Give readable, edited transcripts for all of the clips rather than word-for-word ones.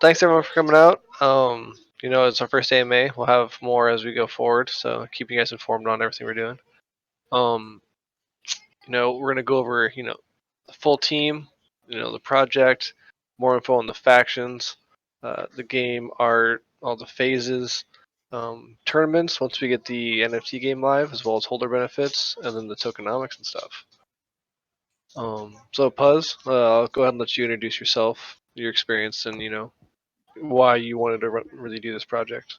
thanks everyone for coming out. It's our first AMA. We'll have more as we go forward, so keep you guys informed on everything we're doing. Um, we're gonna go over, the full team, the project, more info on the factions, the game art, all the phases, tournaments once we get the NFT game live, as well as holder benefits, and then the tokenomics and stuff. So Puzz, I'll go ahead and let you introduce yourself, your experience, and why you wanted to really do this project.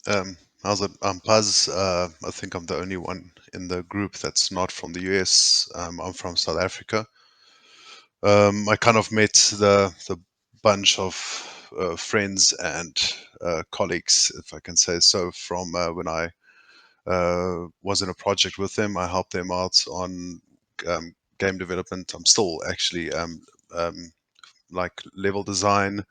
How's it? I'm Paz. I think I'm the only one in the group that's not from the US. I'm from South Africa. I kind of met the bunch of friends and colleagues, if I can say so, from when I was in a project with them. I helped them out on game development. I'm still actually like level design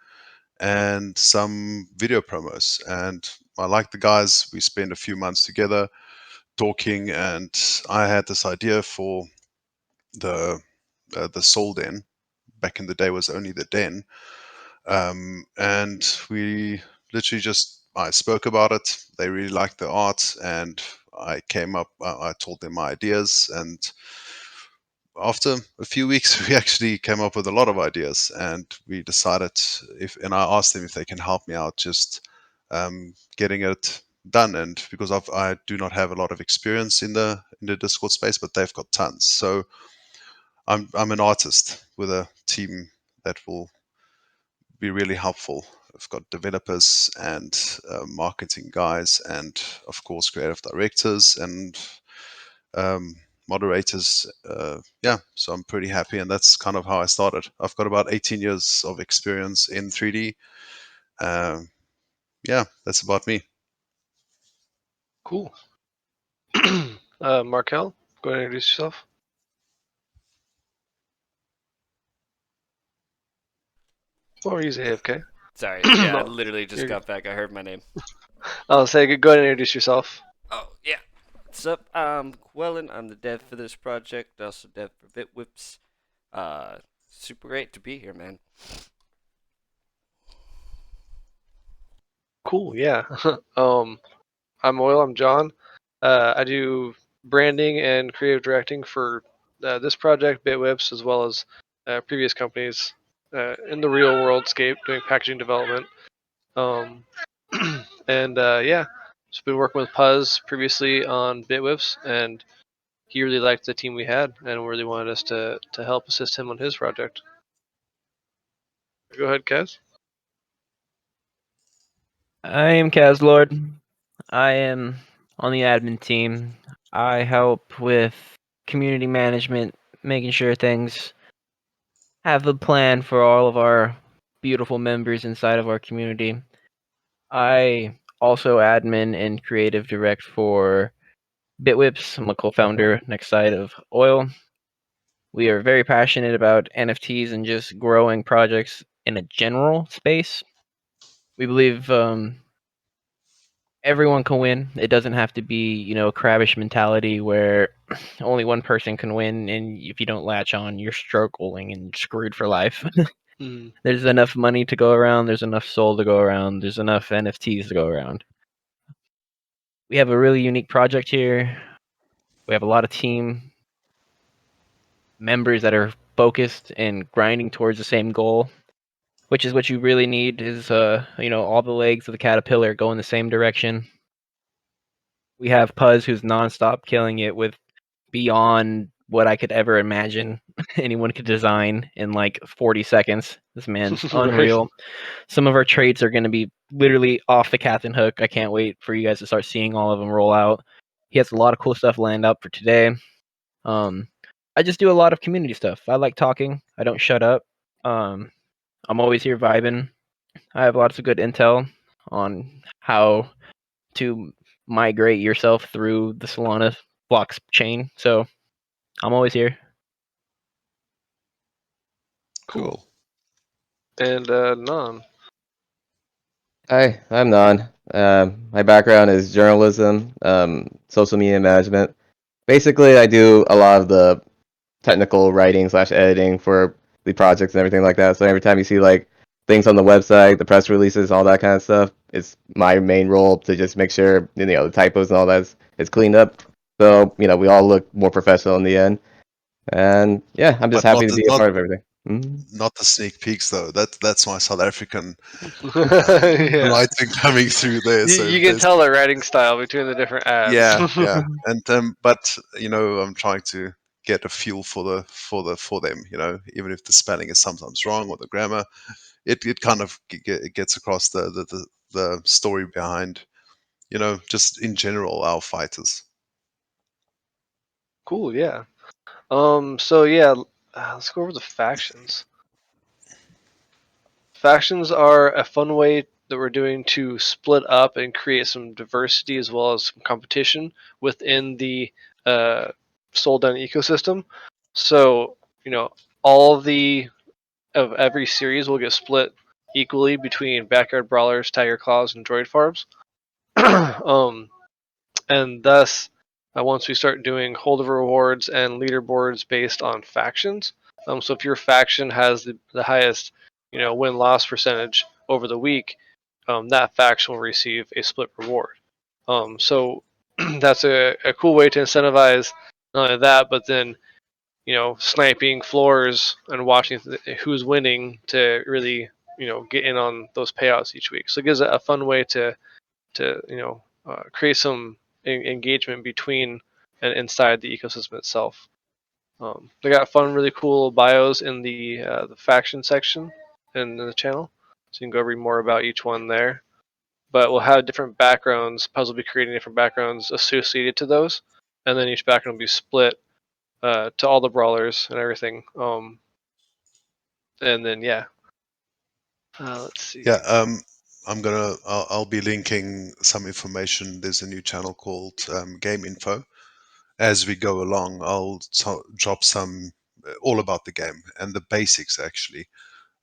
and some video promos. And I like the guys. We spent a few months together talking, and I had this idea for the Soul Den. Back in the day, was only the Den, and we literally just I spoke about it. They really liked the art, and I came up. I told them my ideas, and after a few weeks, we actually came up with a lot of ideas, and we decided if. And I asked them if they can help me out, just getting it done. And because I do not have a lot of experience in the Discord space, but they've got tons. So I'm an artist with a team that will be really helpful. I've got developers and marketing guys, and of course creative directors and um, moderators. Yeah, so I'm pretty happy, and that's kind of how I started. I've got about 18 years of experience in 3D. Um, yeah, that's about me. Cool. Markel, go ahead and introduce yourself. Or use AFK. Sorry, yeah, I No, literally just you're good. got back. I heard my name. I'll say, go ahead and introduce yourself. Oh, yeah. What's up? I'm Quellen. I'm the dev for this project. Also dev for BitWhips. Super great to be here, man. Cool, yeah. I'm Oil. I'm John. I do branding and creative directing for this project, BitWhips, as well as previous companies in the real world scape doing packaging development. Um, and yeah, just been working with Puzz previously on BitWhips, and he really liked the team we had and really wanted us to help assist him on his project. Go ahead, Kaz. I am Kaz Lord. I am on the admin team. I help with community management, making sure things have a plan for all of our beautiful members inside of our community. I also admin and creative direct for BitWhips. I'm a co-founder next side of Oil. We are very passionate about NFTs and just growing projects in a general space. We believe everyone can win. It doesn't have to be, a crabbish mentality where only one person can win, and if you don't latch on, you're struggling and screwed for life. There's enough money to go around. There's enough soul to go around. There's enough NFTs to go around. We have a really unique project here. We have a lot of team members that are focused and grinding towards the same goal, which is what you really need is, all the legs of the caterpillar go in the same direction. We have Puzz, who's nonstop killing it with beyond what I could ever imagine anyone could design in like 40 seconds. This man's unreal. Some of our traits are going to be literally off the Captain Hook. I can't wait for you guys to start seeing all of them roll out. He has a lot of cool stuff lined up for today. I just do a lot of community stuff. I like talking. I don't shut up. I'm always here vibing. I have lots of good intel on how to migrate yourself through the Solana blockchain. So I'm always here. Cool. And Nan. Hi, I'm Nan. My background is journalism, social media management. Basically, I do a lot of the technical writing slash editing for the projects and everything like that. So every time you see like things on the website, the press releases, all that kind of stuff, it's my main role to just make sure the typos and all that is cleaned up. So we all look more professional in the end. And yeah, I'm just But happy to be a part of everything. not the sneak peeks though. That's my South African Yeah. writing coming through there. So You if can there's tell the writing style between the different ads. yeah, and but I'm trying to get a feel for them. Even if the spelling is sometimes wrong or the grammar, it kind of it gets across the story behind. Just in general, our fighters. Cool, yeah. So yeah, let's go over the factions. Factions are a fun way that we're doing to split up and create some diversity as well as some competition within the Solana ecosystem. So, all of every series will get split equally between Backyard Brawlers, Tiger Claws, and Droid Farms. And thus, once we start doing holdover rewards and leaderboards based on factions, so if your faction has the highest, win-loss percentage over the week, that faction will receive a split reward. So that's a cool way to incentivize not only that, but then sniping floors and watching who's winning to really get in on those payouts each week. So it gives it a fun way to create some engagement between and inside the ecosystem itself. They got fun, really cool bios in the faction section in the channel, so you can go read more about each one there. But we'll have different backgrounds. Puzzle will be creating different backgrounds associated to those, and then each background will be split to all the brawlers and everything. And then yeah, let's see. Yeah, I'll be linking some information. There's a new channel called Game Info. As we go along, I'll drop some all about the game and the basics actually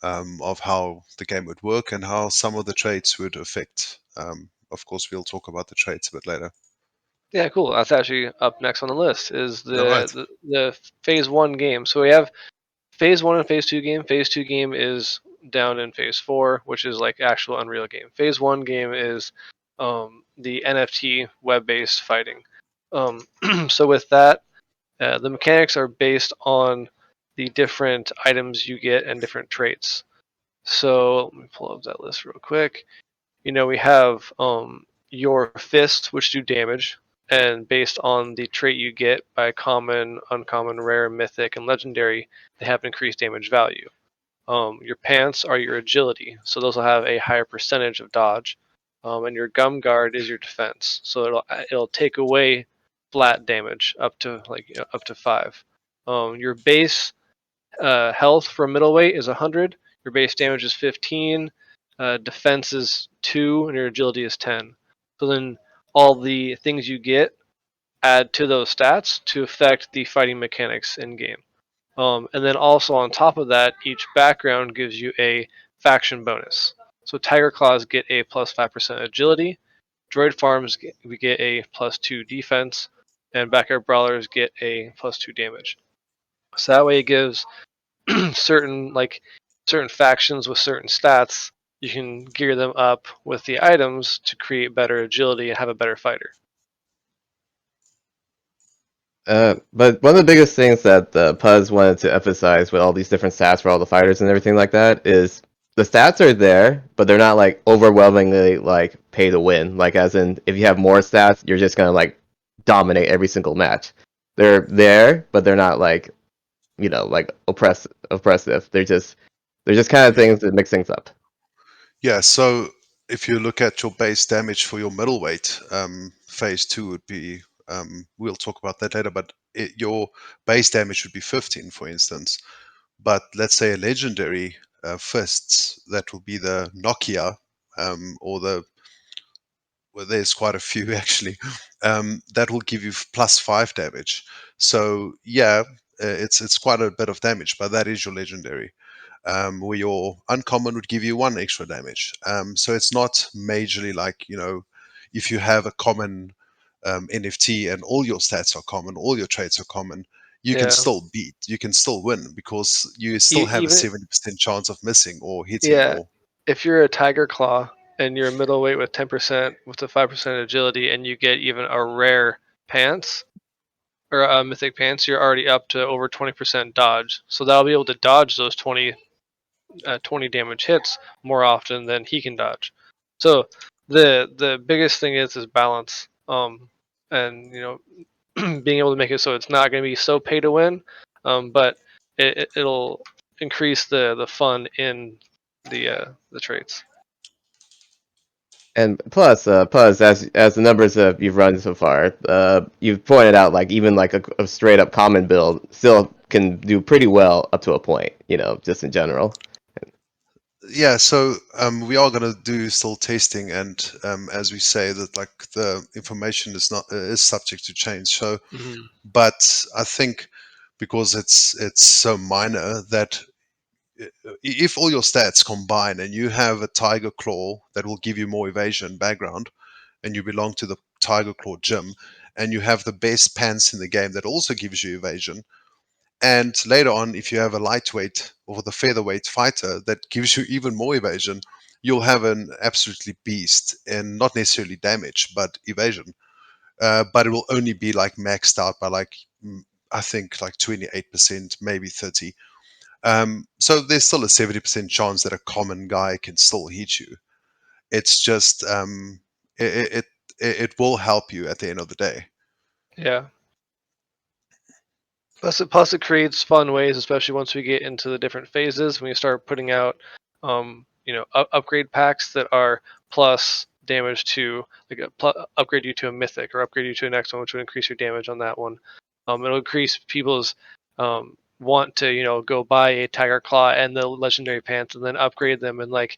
of how the game would work and how some of the traits would affect. Of course, we'll talk about the traits a bit later. Yeah, cool. That's actually up next on the list is All right. the phase 1 game. So we have phase 1 and phase 2 game. Phase 2 game is down in phase 4, which is like actual Unreal game. Phase 1 game is the NFT web-based fighting. So with that, the mechanics are based on the different items you get and different traits. So let me pull up that list real quick. We have your fists, which do damage, and based on the trait you get by common, uncommon, rare, mythic, and legendary, they have increased damage value. Your pants are your agility, so those will have a higher percentage of dodge. And your gum guard is your defense, so it'll take away flat damage up to up to 5. Your base health for middleweight is 100. Your base damage is 15. Defense is 2, and your agility is 10. So then all the things you get add to those stats to affect the fighting mechanics in game. And then also on top of that, each background gives you a faction bonus. So Tiger Claws get a plus 5% agility. Droid Farms we get a plus 2 defense, and Backyard Brawlers get a plus 2 damage. So that way it gives certain factions with certain stats, you can gear them up with the items to create better agility and have a better fighter. But one of the biggest things that Puzz wanted to emphasize with all these different stats for all the fighters and everything like that is the stats are there, but they're not like overwhelmingly like pay to win. Like as in, if you have more stats, you're just gonna like dominate every single match. They're there, but they're not like like oppressive. They're just kind of things that mix things up. Yeah, so if you look at your base damage for your middleweight, phase 2 would be, we'll talk about that later, but your base damage would be 15, for instance. But let's say a legendary fists, that will be the Nokia, or well, there's quite a few actually, that will give you +5 damage. So yeah, it's quite a bit of damage, but that is your legendary. Where your uncommon would give you 1 extra damage. So it's not majorly like, if you have a common NFT and all your stats are common, all your traits are common, you can Yeah. still beat, you can still win, because you still have a Even 70% chance of missing or hitting, yeah, or if you're a tiger claw and you're a middleweight with 10% with a 5% agility, and you get even a rare pants or a mythic pants, you're already up to over 20% dodge. So that'll be able to dodge those 20 damage hits more often than he can dodge. So the biggest thing is balance. And being able to make it so it's not going to be so pay to win, but it'll increase the fun in the traits. And plus, as the numbers you've run so far, you've pointed out like even like a straight up common build still can do pretty well up to a point. Just in general. yeah. So we are going to do still testing, and as we say, that like the information is not is subject to change. So, Mm-hmm. but I think because it's so minor that if all your stats combine and you have a tiger claw that will give you more evasion background, and you belong to the tiger claw gym, and you have the best pants in the game that also gives you evasion, and later on if you have a lightweight or the featherweight fighter that gives you even more evasion, you'll have an absolutely beast, and not necessarily damage but evasion. But it will only be like maxed out by like I think like 28%, maybe 30. So there's still a 70% chance that a common guy can still hit you. It's just it, it will help you at the end of the day. Yeah. Plus it creates fun ways, especially once we get into the different phases. When you start putting out, upgrade packs that are plus damage to like upgrade you to a mythic or upgrade you to a next one, which would increase your damage on that one. It'll increase people's want to go buy a tiger claw and the legendary pants and then upgrade them and like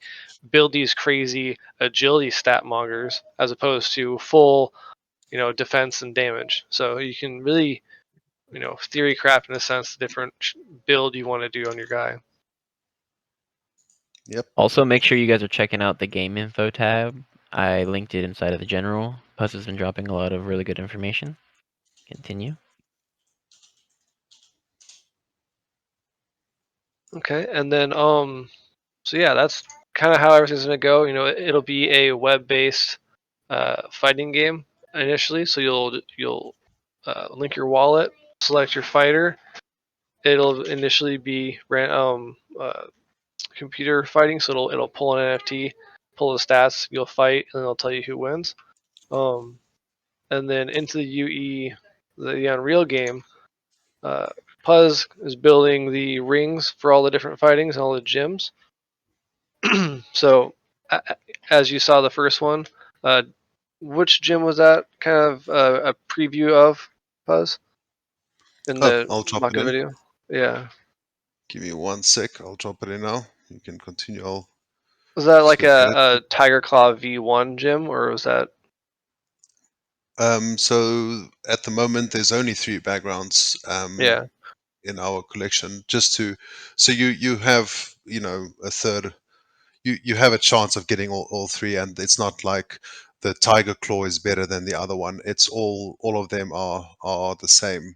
build these crazy agility stat mongers as opposed to full defense and damage. So you can really theory craft in a sense, the different build you want to do on your guy. Yep. Also, make sure you guys are checking out the game info tab. I linked it inside of the general. Puss has been dropping a lot of really good information. Continue. Okay, and then so yeah, that's kind of how everything's gonna go. It'll be a web-based fighting game initially. So you'll link your wallet, select your fighter. It'll initially be computer fighting, so it'll pull an NFT, pull the stats. You'll fight, and then it'll tell you who wins. Um, and then into the UE, the Unreal game, uh, Puzz is building the rings for all the different fightings and all the gyms. So, as you saw the first one, uh, which gym was that kind of a preview of, Puzz, in Oh, the I'll drop it mock-up in. video? Yeah. Give me 1 sec. I'll drop it in now. You can continue. I'll Was that just like look at it. a Tiger Claw V1 gym, or was that? So at the moment, there's only 3 backgrounds Yeah. in our collection. So you have a third. You have a chance of getting all 3, and it's not like the tiger claw is better than the other one. It's all of them are the same.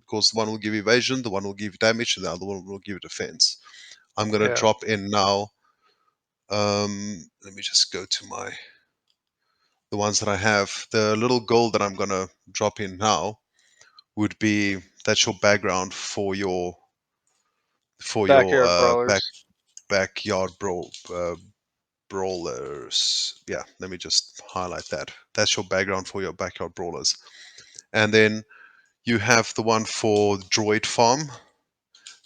Because the one will give evasion, the one will give damage, and the other one will give defense. I'm gonna Yeah. drop in now. Let me just go to the ones that I have. The little gold that I'm gonna drop in now would be that's your background for your Backyard brawlers. backyard brawlers. Yeah, let me just highlight that. That's your background for your backyard brawlers. And then you have the one for droid farm.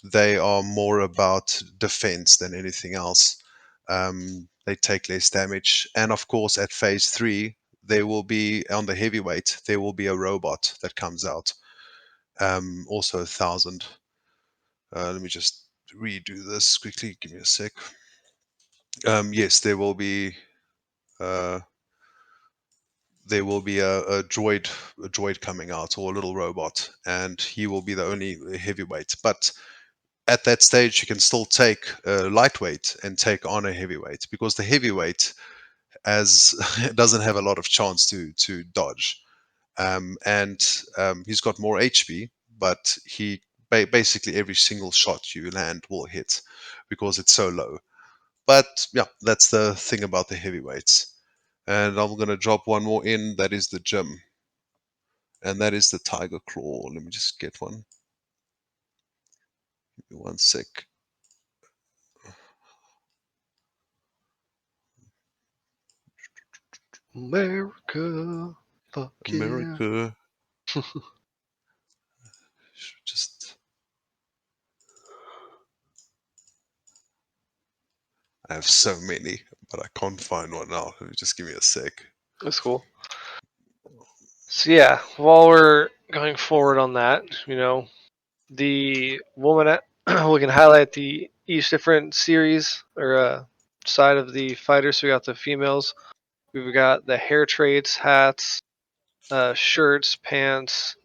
They are more about defense than anything else. They take less damage. And of course, at phase 3, there will be on the heavyweight, there will be a robot that comes out. Also 1,000. Let me just redo this quickly. Give me a sec. Yes, uh, there will be a droid coming out, or a little robot, and he will be the only heavyweight. But at that stage, you can still take a lightweight and take on a heavyweight, because the heavyweight as doesn't have a lot of chance to dodge, and he's got more HP, but he basically every single shot you land will hit because it's so low. But yeah, that's the thing about the heavyweights. And I'm going to drop one more in. That is the gym. And that is the Tiger Claw. Let me just get one. Give me 1 sec. America. Fuck America. Just. I have so many, but I can't find one now. Just give me a sec. That's cool. So yeah, while we're going forward on that, the woman we can highlight each different series or side of the fighters. So we got the females. We've got the hair traits, hats, shirts, pants,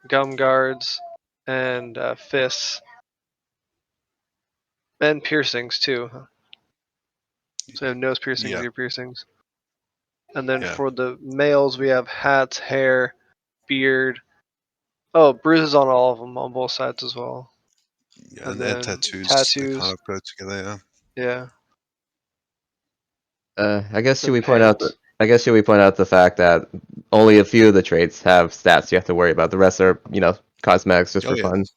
gum guards, and fists, and piercings too. So we have nose piercings, Yeah, ear piercings, and then yeah, for the males we have hats, hair, beard. Oh, bruises on all of them on both sides as well. yeah. And And then tattoos, they kind tattoos. of go together. Yeah. I guess should Then we point out pants. the fact that only a few of the traits have stats you have to worry about. The rest are, cosmetics just Oh for yeah. fun. So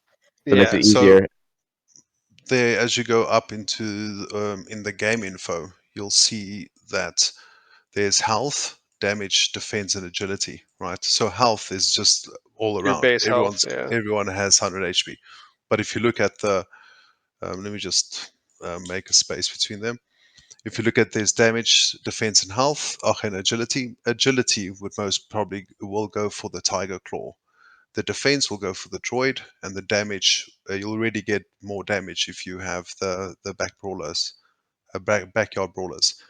it makes Yeah. it So easier. there, as you go up into in the game info, you'll see that there's health, damage, defense, and agility. Right. So health is just all Your around. base health. Yeah. Everyone has 100 HP. But if you look at the, let me just make a space between them. If you look at there's damage, defense, and health, and agility. Agility would most probably will go for the tiger claw. The defense will go for the droid, and the damage you'll already get more damage if you have the back brawlers, backyard brawlers.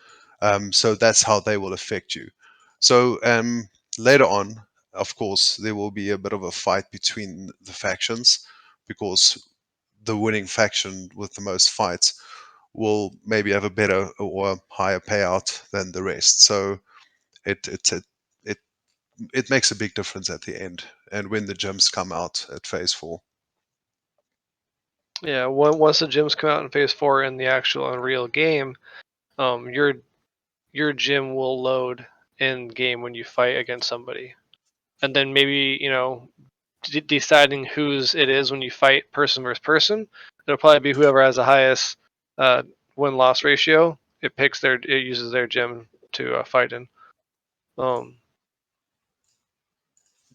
So that's how they will affect you. So later on, of course, there will be a bit of a fight between the factions because the winning faction with the most fights will maybe have a better or higher payout than the rest. So it it makes a big difference at the end and when the gems come out at phase 4. Yeah. Once the gyms come out in phase 4 in the actual Unreal game, your gym will load in game when you fight against somebody, and then maybe deciding whose it is when you fight person versus person. It'll probably be whoever has the highest uh, win-loss ratio. It uses their gym to fight in. Um,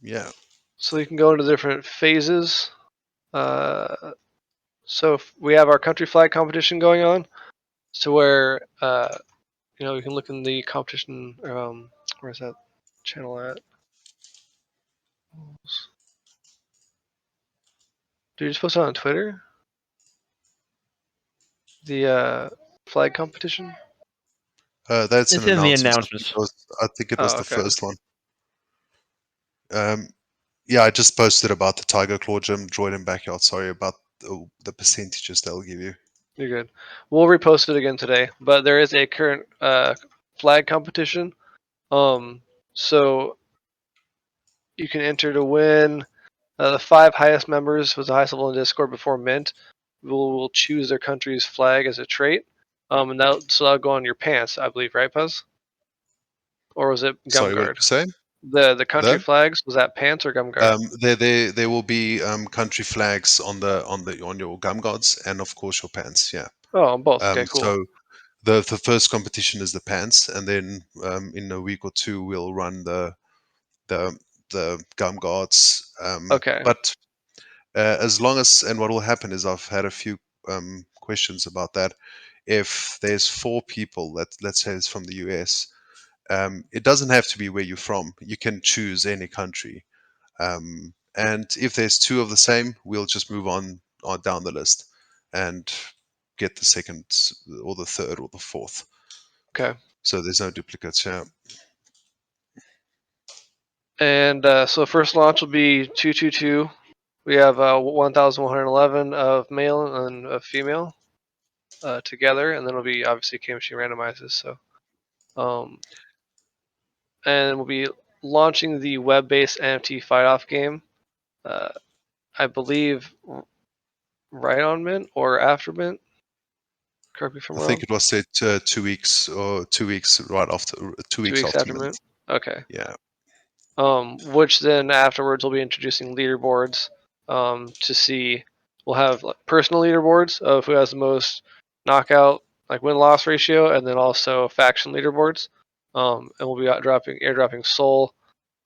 Yeah. so you can go into different phases. So we have our country flag competition going on. So where you can look in the competition. Where's that channel at? Did you just post it on Twitter? The flag competition. That's It's an in the announcement. announcements. I think it was Oh, the okay. first one. Yeah, I just posted about the Tiger Claw gym, droid and backyard. Sorry about the percentages they'll give you. You're good. We'll repost it again today. But there is a current flag competition. So you can enter to win. The 5 highest members with the highest level in Discord before mint will choose their country's flag as a trait. And that'll go on your pants, I believe, right, Puz? Or was it gum Sorry, what did guard? you say? The country The flags, was that pants or gum guard? there will be country flags on your gum guards and of course your pants. Yeah. Oh, on both. Okay, cool. So the first competition is the pants, and then in a week or two we'll run the the gum guards. Okay. But as long as, and what will happen is I've had a few questions about that. If there's 4 people that let's say is from the US, it doesn't have to be where you're from. You can choose any country. And if there's 2 of the same, we'll just move on down the list and get the second or the third or the fourth. Okay. So there's no duplicates. Yeah. And so first launch will be 222. We have 1,111 of male and of female together, and then it'll be obviously K machine randomizes. So, and we'll be launching the web-based NFT fight-off game. Uh, I believe, right on mint or after mint. Correct me if I'm I wrong. think it was said 2 weeks or 2 weeks right after 2 2 weeks weeks after after mint. mint. Okay. Yeah. Which then afterwards we'll be introducing leaderboards to see. We'll have like, personal leaderboards of who has the most knockout like win-loss ratio, and then also faction leaderboards. And we'll be airdropping soul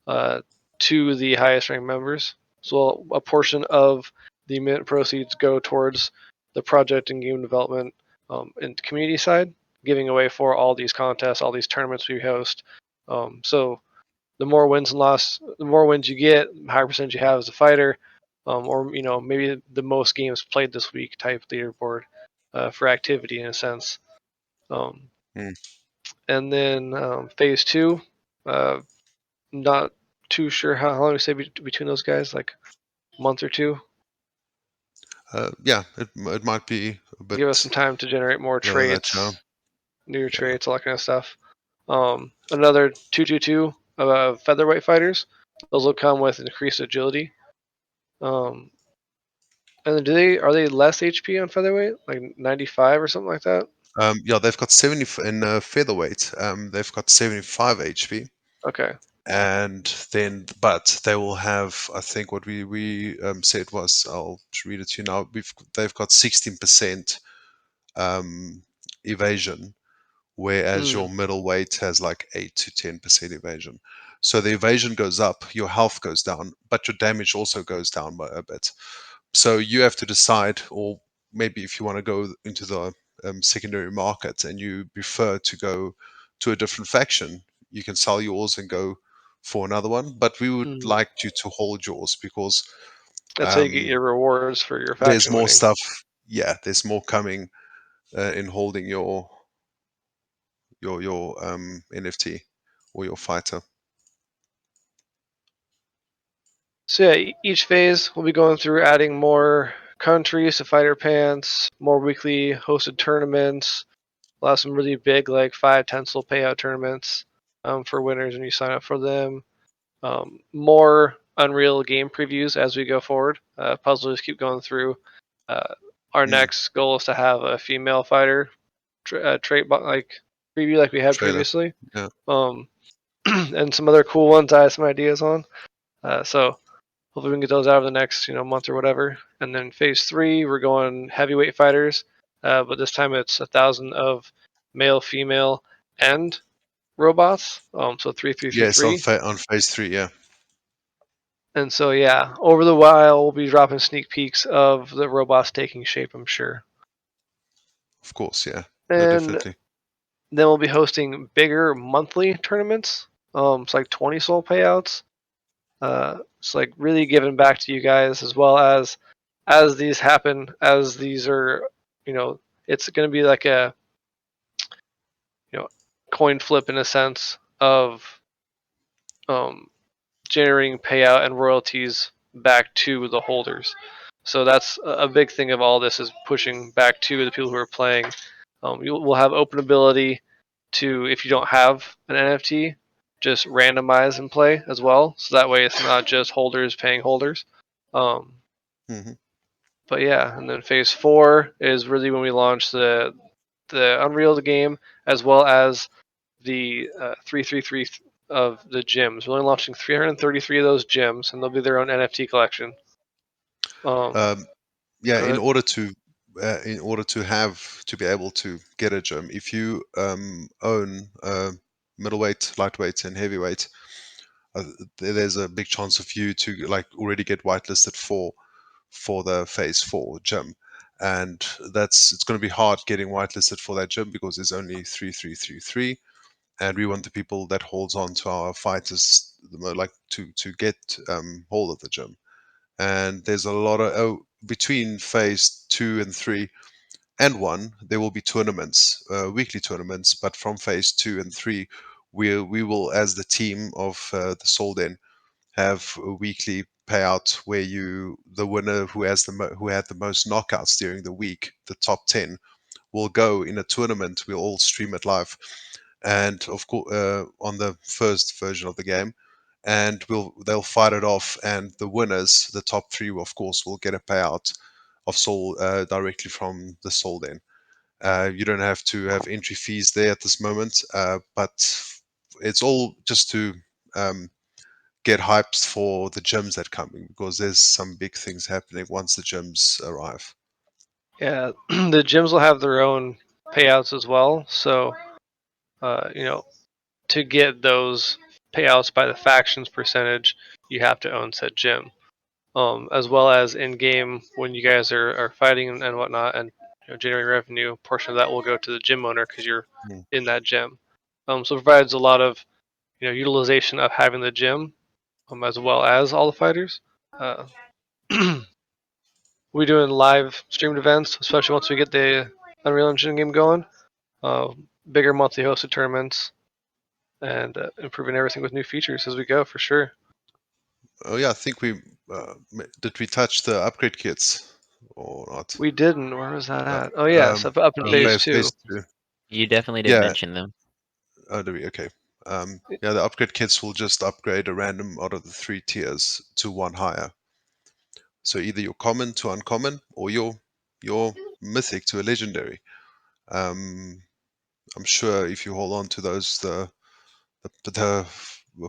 to the highest ranked members. So a portion of the mint proceeds go towards the project and game development and community side, giving away for all these contests, all these tournaments we host. So the more wins and loss, the more wins you get, the higher percentage you have as a fighter, or maybe the most games played this week type leaderboard for activity in a sense. Um, Mm. And then phase two, uh, not too sure how long we say between those guys, like a month or two. Yeah, it might be a bit Give us some time to generate more lower than that, traits, new Yeah. traits, all that kind of stuff. Another 222 featherweight fighters. Those will come with increased agility. And then are they less HP on featherweight, like 95 or something like that? Yeah, they've got 70 in featherweight. They've got 75 HP, Okay. and then but they will have, I think what we said was, I'll read it to you now. They've got 16% evasion, whereas your middleweight has like 8 to 10% evasion. So the evasion goes up, your health goes down, but your damage also goes down by a bit. So you have to decide, or maybe if you want to go into the secondary market and you prefer to go to a different faction, you can sell yours and go for another one. But we would like you to hold yours because That's how you get your rewards for your there's faction more winning. stuff. Yeah, there's more coming in holding your NFT or your fighter. So yeah, each phase we'll be going through adding more countries to fighter pants, more weekly hosted tournaments. We'll have some really big like 5-10 soul payout tournaments for winners when you sign up for them. More Unreal game previews as we go forward. Puzzlers keep going through. Our next goal is to have a female fighter trait like preview like we had Trailer. previously. Yeah. And some other cool ones I have some ideas on. So hopefully we can get those out of the next month or whatever. And then phase 3, we're going heavyweight fighters, but this time it's 1,000 of male, female, and robots. So 3, 3, 3, Yes, 3. on phase 3, yeah. And so yeah, over the while we'll be dropping sneak peeks of the robots taking shape, I'm sure. Of course, yeah. No, And definitely. then we'll be hosting bigger monthly tournaments. It's like 20 soul payouts. It's like really giving back to you guys as well as these happen, as these are, it's going to be like a, coin flip in a sense of generating payout and royalties back to the holders. So that's a big thing of all this is pushing back to the people who are playing. We'll have open ability to, if you don't have an NFT, just randomize and play as well. So that way it's not just holders paying holders. But yeah, and then phase 4 is really when we launch the Unreal game as well as the 333 of the gyms. We're only launching 333 of those gyms, and they'll be their own NFT collection. Yeah, Go in ahead. order to be able to get a gym, if you own middleweight, lightweight, and heavyweight, there's a big chance of you to like already get whitelisted for the phase 4 gym, and it's going to be hard getting whitelisted for that gym because there's only 3333, and we want the people that holds on to our fighters like to get hold of the gym. And there's a lot of between phase 2 and 3 and 1 there will be tournaments, weekly tournaments, but from phase 2 and 3 we will, as the team of the Solden, have a weekly payout where the winner who had the most knockouts during the week, the top 10, will go in a tournament. We'll all stream it live, and of course on the first version of the game, and they'll fight it off, and the winners, the top 3, of course, will get a payout of soul directly from the soul den. You don't have to have entry fees there at this moment, but it's all just to get hypes for the gyms that are coming, because there's some big things happening once the gyms arrive. Yeah, the gyms will have their own payouts as well. So, to get those payouts by the factions percentage, you have to own said gym. As well as in game when you guys are fighting and whatnot, and generating revenue, portion of that will go to the gym owner because you're Mm. in that gym. So it provides a lot of utilization of having the gym, as well as all the fighters. Uh, we doing live streamed events, especially once we get the Unreal Engine game going. Bigger monthly hosted tournaments, and improving everything with new features as we go for sure. Oh yeah, I think did we touch the upgrade kits or not? We didn't. Where was that Uh, at? Oh yes, up in phase phase 2. 2. You definitely did Yeah. mention them. Oh, do we? Okay. Yeah, the upgrade kits will just upgrade a random out of the 3 tiers to one higher. So either your common to uncommon, or your mythic to a legendary. I'm sure if you hold on to those, the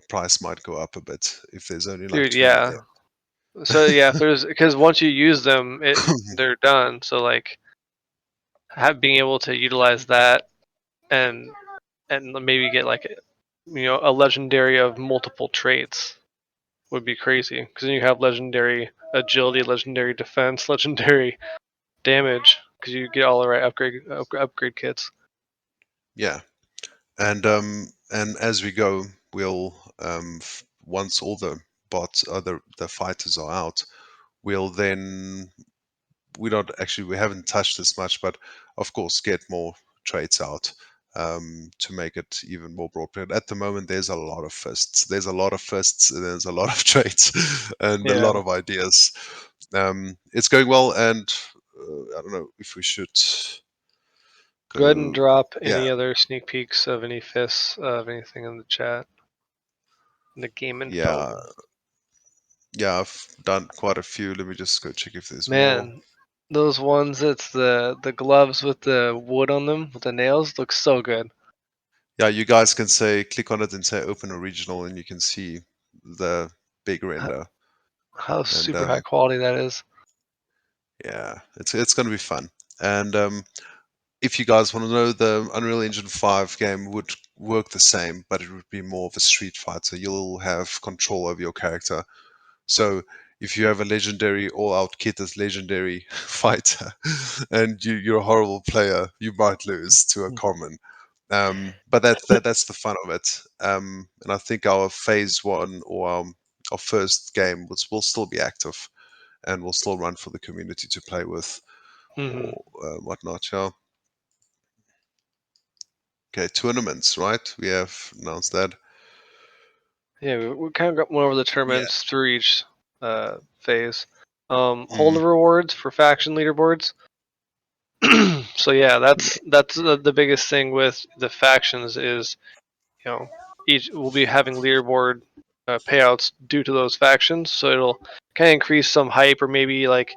price might go up a bit if there's only like Dude, 2 more yeah. So yeah, if there's because once you use them, they're done. So like, being able to utilize that and maybe get like a legendary of multiple traits would be crazy. Because then you have legendary agility, legendary defense, legendary damage. Because you get all the right upgrade kits. Yeah, and as we go, we'll once all the bots, the fighters are out, we'll then we haven't touched this much, but of course get more traits out to make it even more broad. But at the moment, there's a lot of fists. There's a lot of fists, and there's a lot of traits, and a lot Yeah. of ideas. It's going well, and I don't know if we should Go ahead and go. drop Yeah, any other sneak peeks of any fists of anything in the chat. In the game yeah, info. yeah. I've done quite a few. Let me just go check if there's more. Man, those ones that's the gloves with the wood on them with the nails look so good. Yeah, you guys can say click on it and say open original, and you can see the big render. How And super high quality that is. yeah, it's going to be fun. And if you guys want to know, the Unreal Engine 5 game would work the same, but it would be more of a street fight. So you'll have control over your character. So if you have a legendary all-out kit as legendary fighter, and you're a horrible player, you might lose to a common. But that's the fun of it. And I think our phase 1 or our first game will still be active, and we'll still run for the community to play with Hmm. or whatnot. Yeah. Okay, tournaments, right? We have announced that. Yeah, we kind of went over the Yeah. tournaments through each phase. Hold Mm, rewards for faction leaderboards. So yeah, that's the biggest thing with the factions is each will be having leaderboard payouts due to those factions. So it'll kind of increase some hype, or maybe like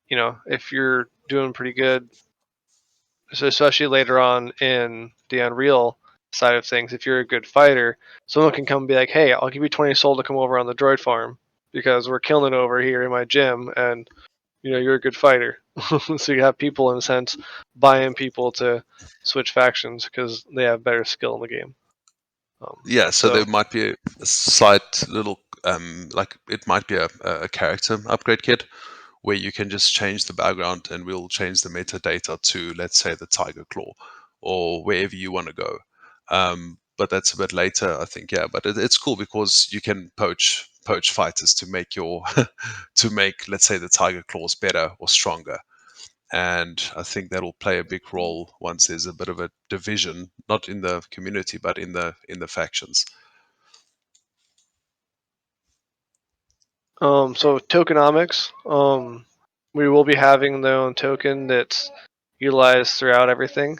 if you're doing pretty good, so especially later on in the Unreal side of things, if you're a good fighter, someone can come and be like, "Hey, I'll give you 20 soul to come over on the droid farm because we're killing it over here in my gym, and you're a good fighter." So you have people in a sense buying people to switch factions because they have better skill in the game. yeah, so there So might be a slight little, like it might be a character upgrade kit where you can just change the background, and we'll change the metadata to, let's say, the tiger claw or wherever you want to go. But that's a bit later, I think. Yeah, but it's cool because you can poach fighters to make your to make, let's say, the tiger claws better or stronger. And I think that'll play a big role once there's a bit of a division, not in the community, but in the factions. so tokenomics, we will be having their own token that's utilized throughout everything.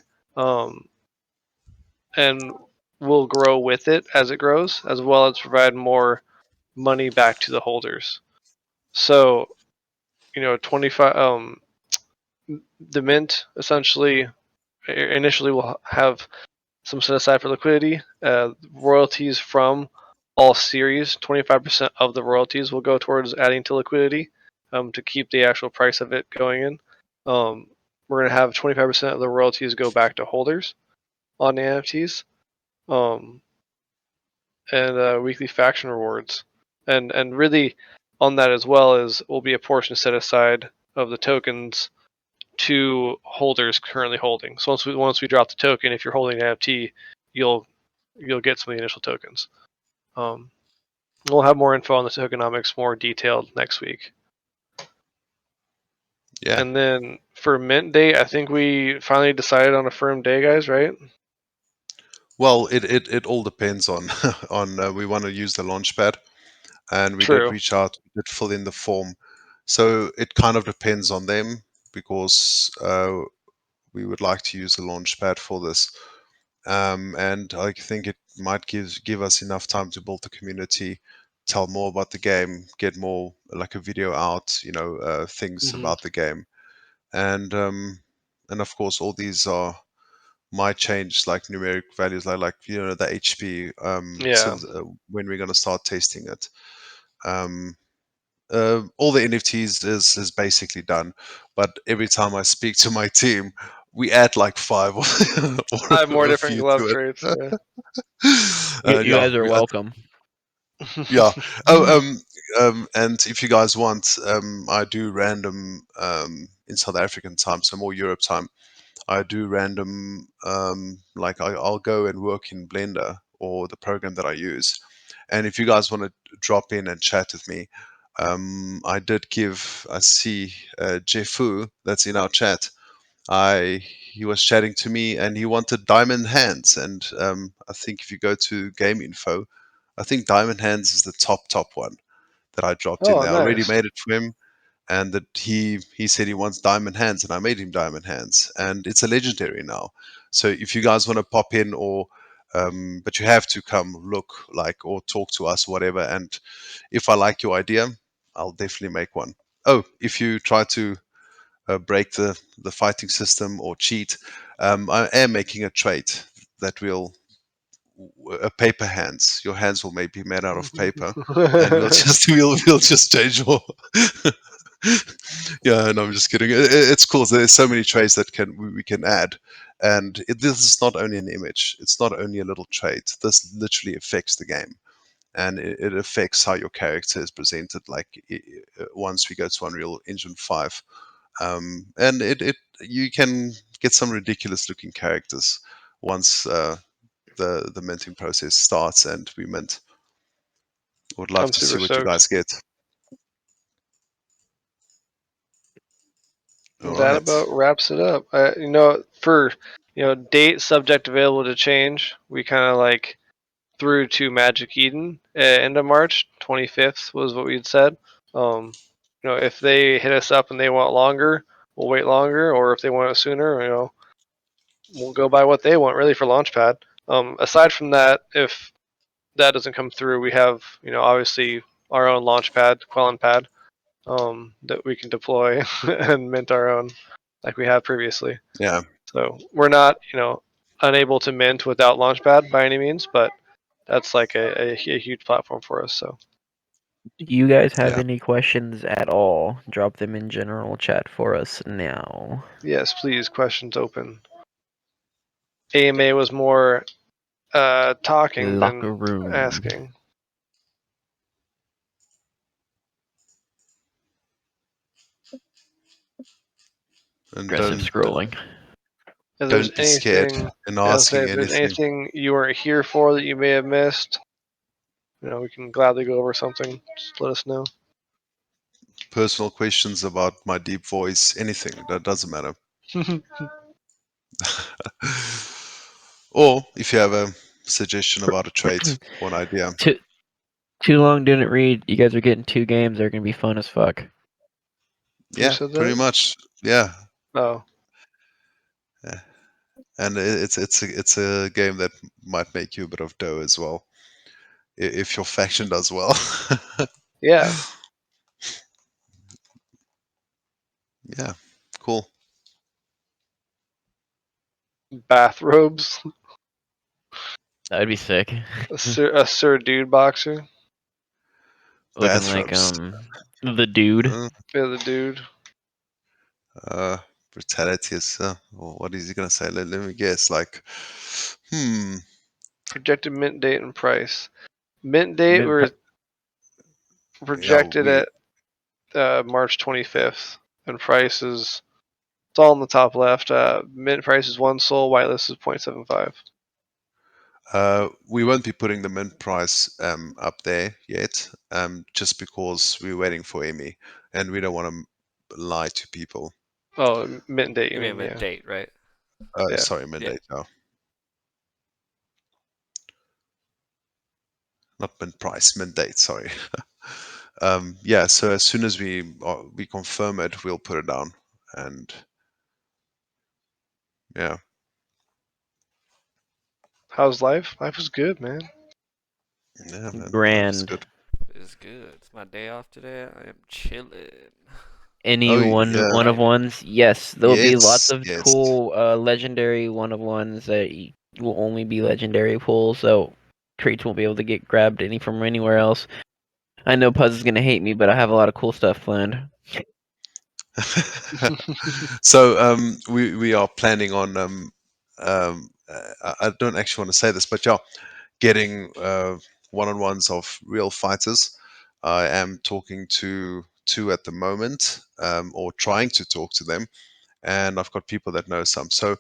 And will grow with it as it grows, as well as provide more money back to the holders. So, 25 the mint essentially initially will have some set aside for liquidity. Royalties from all series, 25% of the royalties will go towards adding to liquidity to keep the actual price of it going in. We're going to have 25% of the royalties go back to holders on the NFTs, and weekly faction rewards. And really on that as well is will be a portion set aside of the tokens to holders currently holding. So once we drop the token, if you're holding an NFT, you'll get some of the initial tokens. We'll have more info on the tokenomics more detailed next week. Yeah. And then for mint date, I think we finally decided on a firm day, guys, right? Well, it all depends on on we want to use the launchpad, and we did True. reach out, we did fill in the form, so it kind of depends on them because we would like to use the launchpad for this, and I think it might give us enough time to build the community, tell more about the game, get more like a video out, things about the game, and of course all these are might change like numeric values like the HP Yeah. when we're going to start testing it. Um, all the NFTs is basically done, but every time I speak to my team, we add like 5 or, 5 more or a different few glove to it. traits. Yeah. You Yeah, guys are welcome. yeah. Oh, and if you guys want, I do random in South African time, so more Europe time. I do random, like I'll go and work in Blender or the program that I use. And if you guys want to drop in and chat with me, I did give, I see Jeffu, that's in our chat. He was chatting to me and he wanted diamond hands. And I think if you go to game info, I think diamond hands is the top one that I dropped in Oh, there. I already nice. made it for him, and that he said he wants diamond hands, and I made him diamond hands, and it's a legendary now. So if you guys want to pop in, or but you have to come look like or talk to us, whatever. And if I like your idea, I'll definitely make one. Oh, if you try to break the fighting system or cheat, I am making a trait that will paper hands. Your hands will maybe be made out of paper, and we'll just we'll just change your. Yeah, and I'm just kidding. It's cool. There's so many traits that we can add, and this is not only an image. It's not only a little trait. This literally affects the game, and it affects how your character is presented. Like once we go to Unreal Engine 5, and it you can get some ridiculous looking characters once the minting process starts and we mint. Would love I'm to see super what you stoked. guys get. All That right. about wraps it up. For date subject available to change, we kind of like through to Magic Eden end of March. 25th was what we had said. If they hit us up and they want longer, we'll wait longer, or if they want it sooner, we'll go by what they want really for Launchpad. Aside from that, if that doesn't come through, we have obviously our own Launchpad, Quellenpad, that we can deploy and mint our own like we have previously. Yeah. So we're not unable to mint without Launchpad by any means, but that's like a huge platform for us. So Do you guys have Yeah. any questions at all? Drop them in general chat for us now. yes, please, questions open. AMA was more talking Locker than room. asking. And Aggressive scrolling. If there's don't be scared anything, in I'll say asking if there's anything. anything you weren't here for that you may have missed, we can gladly go over something. Just let us know. Personal questions about my deep voice, anything, that doesn't matter. Or if you have a suggestion about a trait or an idea. Too long didn't read. You guys are getting 2 games. They're gonna be fun as fuck. Who Yeah, said pretty that? much. Yeah. Oh, Yeah. And it's a game that might make you a bit of dough as well. if your faction does well. Yeah. Yeah, cool. Bathrobes. That'd be sick. A Sir Dude boxer. Looking like Bathrobes. the dude. Yeah, the dude. Brutality is. What is he gonna say? Let me guess. Like, Projected mint date and price. Mint date Mint we're yeah, projected we. at March 25th, and price is it's all in the top left. Mint price is 1 sol. Whitelist is 0.75. We won't be putting the mint price up there yet, just because we're waiting for Emmy, and we don't want to lie to people. Oh, mint date. You You mean mean mint date, right? Yeah. Sorry, mint Yeah. date. No. Not mint price, mint date. Sorry. Yeah. So as soon as we confirm it, we'll put it down, and yeah. How's life? Life is good, man. Yeah, man, that was Grand. good. It's good. It's my day off today. I am chilling. Any Oh, one yeah. of ones? Yes, there'll be lots Yes, of yes. cool legendary one of ones that will only be legendary pulls, so traits won't be able to get grabbed any from anywhere else. I know Puzz is gonna hate me, but I have a lot of cool stuff planned. So we are planning on I don't actually want to say this, but yeah, getting one-on-ones of real fighters. I am talking to two at the moment, or trying to talk to them, and I've got people that know some. So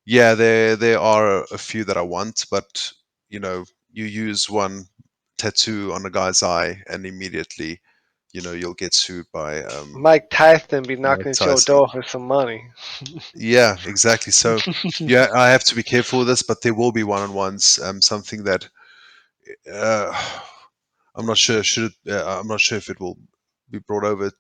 yeah, there are a few that I want, but you know, you use one tattoo on a guy's eye, and immediately, you'll get sued by Mike Tyson be Mike knocking at your Tyson. door for some money. Yeah, exactly. So yeah, I have to be careful with this, but there will be one-on-ones. Something that uh, I'm not sure. I'm not sure if it will be brought over to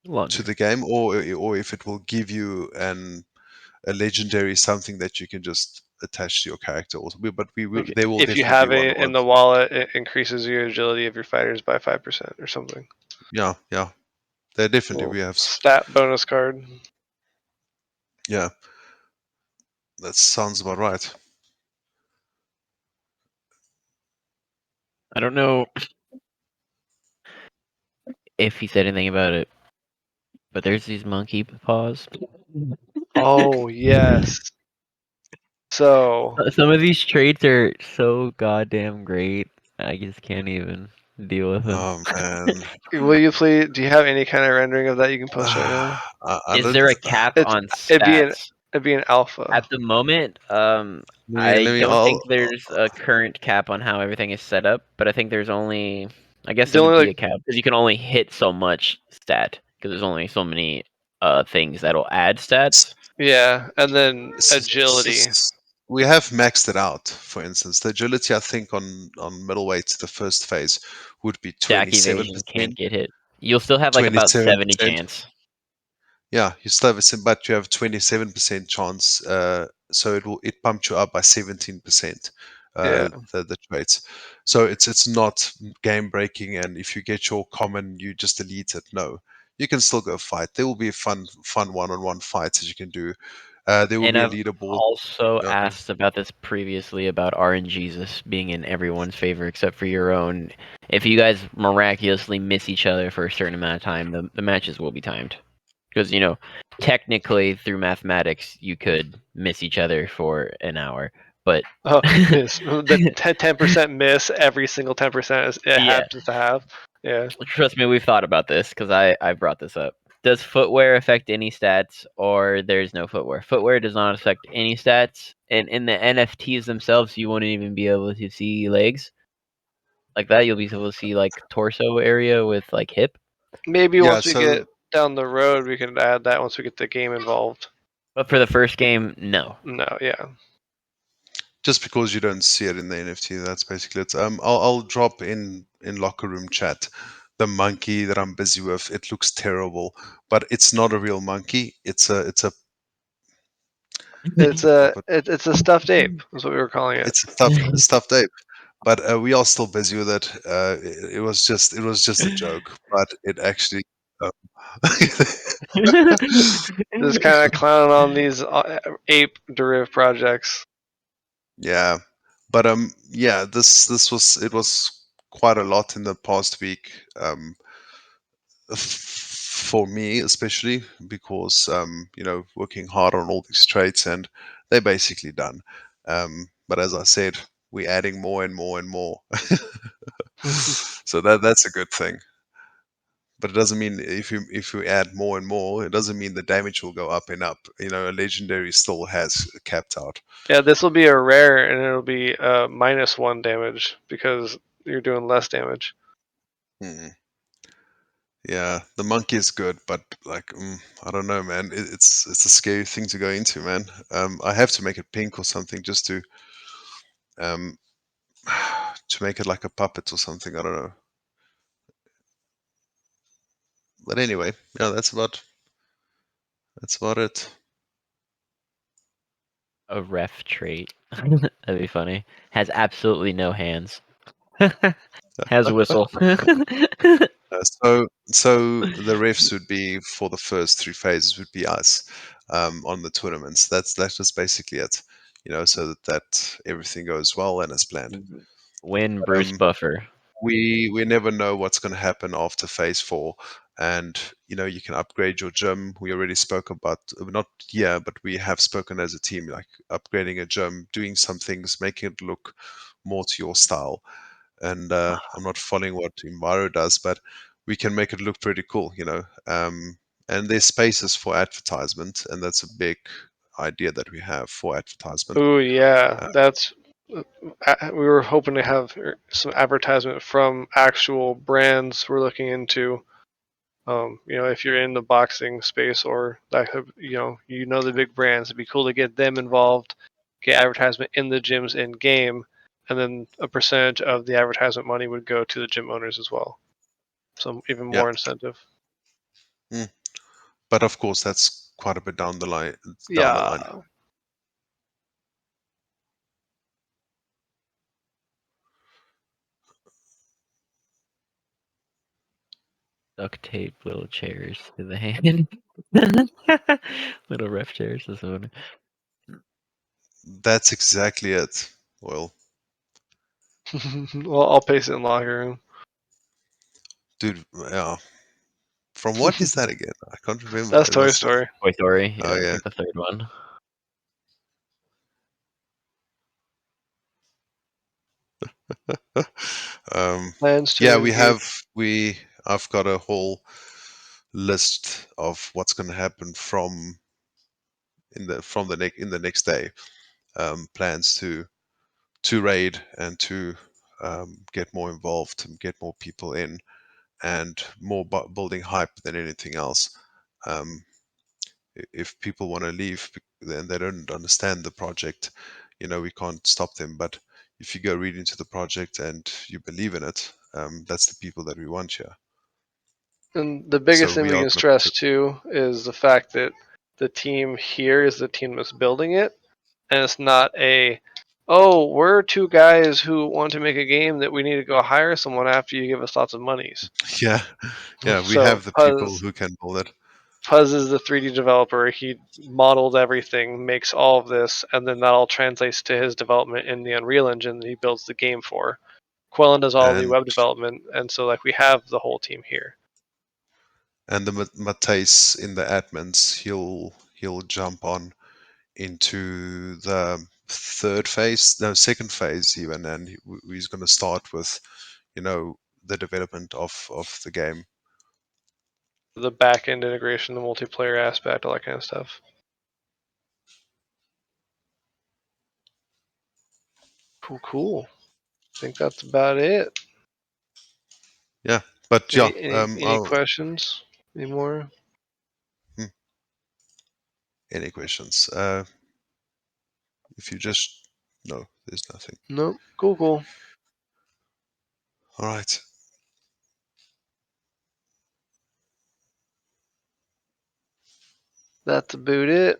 Longer. the game, or if it will give you a legendary something that you can just attach to your character. Also, but we will. Like, There will if you definitely be have it in the one-on-ones. wallet, it increases your agility of your fighters by 5% or something. Yeah, yeah. There definitely Little we have. stat bonus card. Yeah, that sounds about right. I don't know if he said anything about it, but there's these monkey paws. Oh yes. So Some of these traits are so goddamn great. I just can't even deal with them. Oh man, will you please? Do you have any kind of rendering of that you can post right now? I Is don't. there a cap It's on it'd be an stats? it'd be an alpha. At the moment, Let I me. don't think there's a current cap on how everything is set up, but I think there's only, I guess The there would only be a cap because you can only hit so much stat because there's only so many things that'll add stats. Yeah, and then s- agility. we have maxed it out. For instance, the agility I think on middleweight, the first phase, would be Stack 27%. evasion can't get hit. You'll still have like about 27%. 70 chance. Yeah, you still have but you have 27% chance. So it pumped you up by 17%. Yeah. The traits. So it's not game breaking, and if you get your common, you just delete it. No, you can still go fight. There will be fun one-on-one fights that you can do. There will And be a I've leaderboard. also Yeah. asked about this previously about RNGesus being in everyone's favor except for your own. If you guys miraculously miss each other for a certain amount of time, the matches will be timed. Because, technically through mathematics, you could miss each other for an hour. But Miss the 10% miss every single 10% it yeah, happens to have. Yeah. trust me, we've thought about this because I brought this up. Does footwear affect any stats, or there's no footwear? Footwear does not affect any stats, and in the NFTs themselves, you won't even be able to see legs like that. You'll be able to see like torso area with like hip. Maybe Yeah. once we So get down the road, we can add that once we get the game involved. But for the first game, no. No, yeah. just because you don't see it in the NFT, that's basically it. I'll drop in locker room chat the monkey that I'm busy with. It looks terrible, but it's not a real monkey. It's a It's a stuffed ape. Is what we were calling it. it's a stuffed ape. But we are still busy with it. It was just a joke, but it actually. Um, Just kind of clowning on these ape derived projects. yeah, but yeah, this was quite a lot in the past week. For me especially because working hard on all these traits, and they're basically done. But as I said, we're adding more and more and more. So that's a good thing. But it doesn't mean if you add more and more, it doesn't mean the damage will go up and up. A legendary still has capped out. Yeah, this will be a rare, and it'll be -1 damage because you're doing less damage. Hmm. Yeah, the monkey is good, but like I don't know, man. It's a scary thing to go into, man. I have to make it pink or something just to um to make it like a puppet or something. I don't know. But anyway, yeah, that's about it. A ref trait. That'd be funny. Has absolutely no hands. Has whistle. So the refs would be for the first 3 phases would be us on the tournaments. That's just basically it. So that everything goes well and as planned. Win But, Bruce Buffer. we never know what's going to happen after phase 4, and you can upgrade your gym. We already spoke about, not here, but we have spoken as a team, like upgrading a gym, doing some things, making it look more to your style. And I'm not following what Enviro does, but we can make it look pretty cool. And there's spaces for advertisement, and that's a big idea that we have for advertisement. Ooh, yeah, that's. We were hoping to have some advertisement from actual brands we're looking into. If you're in the boxing space or that, the big brands, it'd be cool to get them involved, get advertisement in the gyms in game, and then a percentage of the advertisement money would go to the gym owners as well. So even Yeah. more incentive. But of course, that's quite a bit down the line. Yeah. Duct tape little chairs to the hand. Little ref chairs. This one. That's exactly it. Well, Well, I'll paste it in locker room. dude, yeah. From what is that again? I can't remember. That's It Toy was, Story. Toy Story. oh Yeah, it's yeah. like the third one. um, Plans to yeah, engage. I've got a whole list of what's going to happen in the next day. Plans to raid and to get more involved and get more people in, and more building hype than anything else. Um, if people want to leave, then they don't understand the project, we can't stop them. But if you go read into the project and you believe in it, that's the people that we want here. And the So biggest thing we we are can going to stress too is the fact that the team here is the team that's building it, and it's not we're two guys who want to make a game that we need to go hire someone after you give us lots of monies. yeah, we So have the people who can build it. Puzz is the 3D developer. He modeled everything, makes all of this, and then that all translates to his development in the Unreal Engine that he builds the game for. Quellen does all the And web development, and so we have the whole team here. the Matthijs in the admins, he'll jump on into the second phase even, and he's going to start with the development of the game. The back end integration, the multiplayer aspect, all that kind of stuff. Cool. I think that's about it. Yeah, but yeah, Any questions? Any more? any questions? If you just no, there's nothing. Nope. Cool. All right. That's about it.